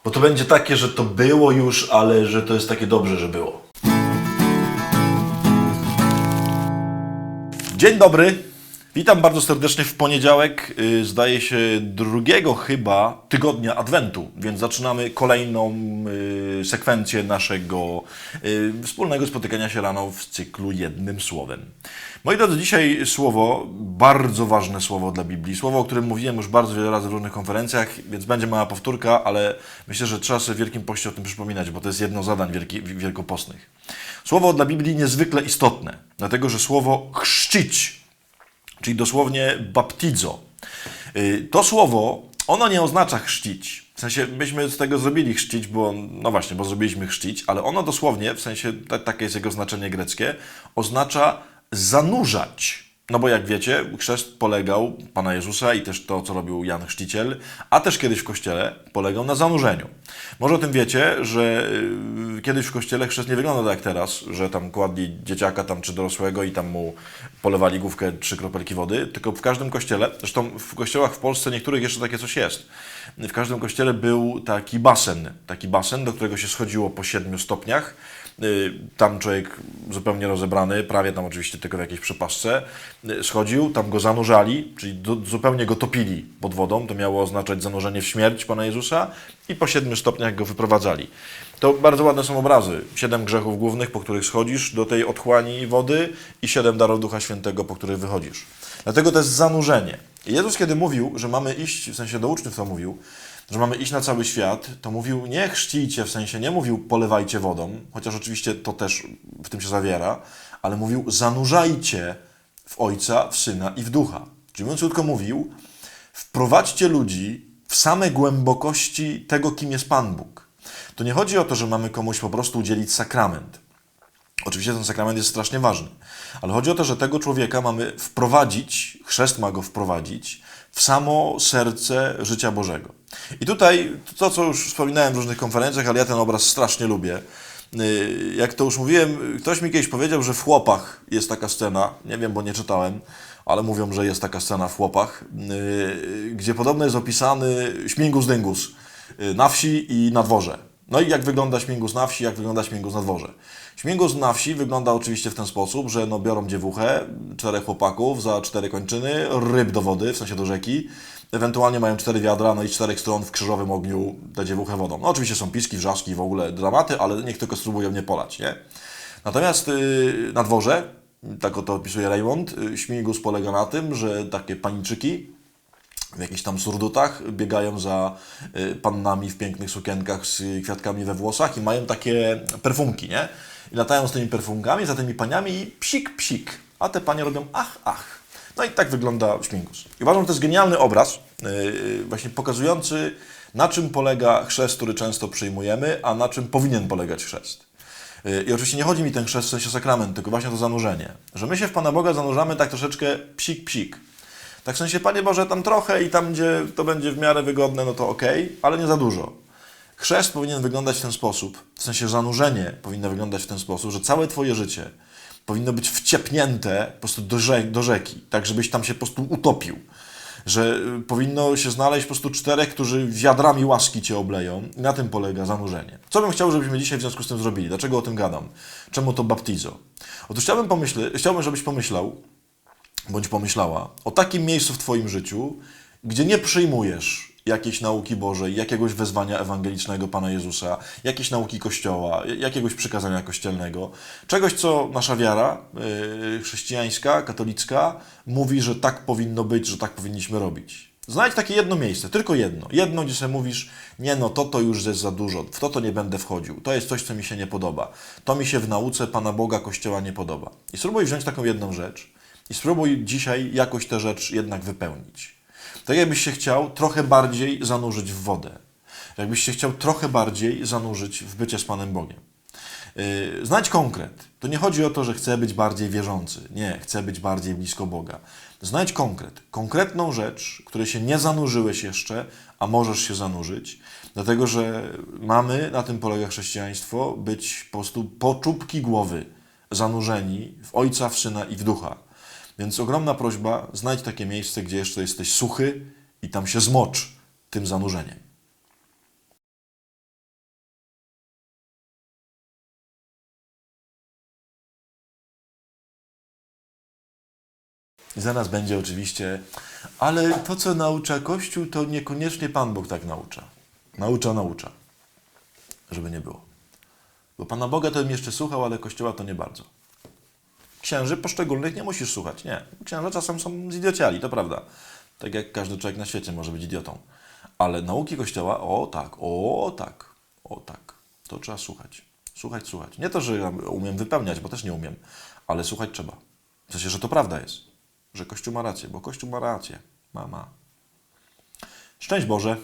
Bo to będzie takie, że to było już, ale że to jest takie dobrze, że było. Dzień dobry. Witam bardzo serdecznie w poniedziałek, zdaje się drugiego chyba tygodnia Adwentu, więc zaczynamy kolejną sekwencję naszego wspólnego spotykania się rano w cyklu Jednym Słowem. Moi drodzy, dzisiaj słowo, bardzo ważne słowo dla Biblii, słowo, o którym mówiłem już bardzo wiele razy w różnych konferencjach, więc będzie mała powtórka, ale myślę, że trzeba sobie w Wielkim Poście o tym przypominać, bo to jest jedno z zadań wielkopostnych. Słowo dla Biblii niezwykle istotne, dlatego że słowo chrzcić, czyli dosłownie baptizo. To słowo, ono nie oznacza chrzcić. W sensie, myśmy z tego zrobili chrzcić, bo, no właśnie, bo zrobiliśmy chrzcić, ale ono dosłownie, w sensie, takie jest jego znaczenie greckie, oznacza zanurzać. No bo jak wiecie, chrzest polegał Pana Jezusa i też to, co robił Jan Chrzciciel, a też kiedyś w Kościele, polegał na zanurzeniu. Może o tym wiecie, że kiedyś w Kościele chrzest nie wygląda tak jak teraz, że tam kładli dzieciaka tam czy dorosłego i tam mu polewali główkę 3 kropelki wody, tylko w każdym kościele, zresztą w kościołach w Polsce niektórych jeszcze takie coś jest, w każdym kościele był taki basen, do którego się schodziło po 7 stopniach. Tam człowiek zupełnie rozebrany, prawie tam oczywiście tylko w jakiejś przepaszce, schodził, tam go zanurzali, czyli zupełnie go topili pod wodą, to miało oznaczać zanurzenie w śmierć Pana Jezusa i po 7 stopniach go wyprowadzali. To bardzo ładne są obrazy. 7 grzechów głównych, po których schodzisz do tej otchłani wody i 7 darów Ducha Świętego, po których wychodzisz. Dlatego to jest zanurzenie. I Jezus, kiedy mówił, że mamy iść, w sensie do uczniów to mówił, że mamy iść na cały świat, to mówił nie chrzcijcie, w sensie nie mówił polewajcie wodą, chociaż oczywiście to też w tym się zawiera, ale mówił zanurzajcie w Ojca, w Syna i w Ducha. Czyli mówiąc krótko mówił, wprowadźcie ludzi w same głębokości tego, kim jest Pan Bóg. To nie chodzi o to, że mamy komuś po prostu udzielić sakrament. Oczywiście ten sakrament jest strasznie ważny, ale chodzi o to, że tego człowieka mamy wprowadzić, chrzest ma go wprowadzić w samo serce życia Bożego. I tutaj to, co już wspominałem w różnych konferencjach, ale ja ten obraz strasznie lubię. Jak to już mówiłem, ktoś mi kiedyś powiedział, że w Chłopach jest taka scena, nie wiem, bo nie czytałem, ale mówią, że jest taka scena w Chłopach, gdzie podobno jest opisany śmigus dyngus na wsi i na dworze. No i jak wygląda śmigus na wsi, jak wygląda śmigus na dworze. Śmigus na wsi wygląda oczywiście w ten sposób, że no biorą dziewuchę, 4 chłopaków za 4 kończyny, ryb do wody, w sensie do rzeki, ewentualnie mają 4 wiadra, no i z 4 stron w krzyżowym ogniu tę dziewuchę wodą. No oczywiście są piski, wrzaski, w ogóle dramaty, ale niech tylko spróbują nie polać, nie? Natomiast na dworze, tak oto opisuje Raymond, śmigus polega na tym, że takie paniczyki w jakichś tam surdutach biegają za pannami w pięknych sukienkach z kwiatkami we włosach i mają takie perfumki, nie? I latają z tymi perfumkami, za tymi paniami i psik, psik. A te panie robią ach, ach. No i tak wygląda śmigus. I uważam, że to jest genialny obraz, właśnie pokazujący, na czym polega chrzest, który często przyjmujemy, a na czym powinien polegać chrzest. I oczywiście nie chodzi mi ten chrzest w sensie sakrament, tylko właśnie to zanurzenie. Że my się w Pana Boga zanurzamy tak troszeczkę psik, psik. Tak w sensie, Panie Boże, tam trochę i tam, gdzie to będzie w miarę wygodne, no to okej, ale nie za dużo. Chrzest powinien wyglądać w ten sposób, w sensie zanurzenie powinno wyglądać w ten sposób, że całe Twoje życie powinno być wciepnięte po prostu do rzeki, tak żebyś tam się po prostu utopił. Że powinno się znaleźć po prostu 4, którzy wiadrami łaski Cię obleją i na tym polega zanurzenie. Co bym chciał, żebyśmy dzisiaj w związku z tym zrobili? Dlaczego o tym gadam? Czemu to baptizo? Otóż chciałbym, żebyś pomyślał, bądź pomyślała o takim miejscu w Twoim życiu, gdzie nie przyjmujesz jakiejś nauki Bożej, jakiegoś wezwania ewangelicznego Pana Jezusa, jakiejś nauki Kościoła, jakiegoś przykazania kościelnego, czegoś, co nasza wiara chrześcijańska, katolicka mówi, że tak powinno być, że tak powinniśmy robić. Znajdź takie jedno miejsce, tylko jedno, gdzie sobie mówisz, nie no, to już jest za dużo, w to nie będę wchodził, to jest coś, co mi się nie podoba, to mi się w nauce Pana Boga, Kościoła nie podoba. I spróbuj wziąć taką jedną rzecz i spróbuj dzisiaj jakoś tę rzecz jednak wypełnić. Tak jakbyś się chciał trochę bardziej zanurzyć w wodę. Jakbyś się chciał trochę bardziej zanurzyć w bycie z Panem Bogiem. Znajdź konkret. To nie chodzi o to, że chcę być bardziej wierzący. Nie, chcę być bardziej blisko Boga. Znajdź konkret. Konkretną rzecz, której się nie zanurzyłeś jeszcze, a możesz się zanurzyć. Dlatego, że mamy, na tym polega chrześcijaństwo, być po prostu po czubki głowy zanurzeni w Ojca, w Syna i w Ducha. Więc ogromna prośba, znajdź takie miejsce, gdzie jeszcze jesteś suchy i tam się zmocz tym zanurzeniem. I zaraz będzie oczywiście, ale to, co naucza Kościół, to niekoniecznie Pan Bóg tak naucza. Naucza. Żeby nie było. Bo Pana Boga to bym jeszcze słuchał, ale Kościoła to nie bardzo. Księży poszczególnych nie musisz słuchać, nie. Księża czasem są zidiociali, to prawda. Tak jak każdy człowiek na świecie może być idiotą. Ale nauki Kościoła, o tak, to trzeba słuchać. Słuchać. Nie to, że ja umiem wypełniać, bo też nie umiem, ale słuchać trzeba. W sensie, że to prawda jest. Że Kościół ma rację, bo Kościół ma rację. Ma. Szczęść Boże.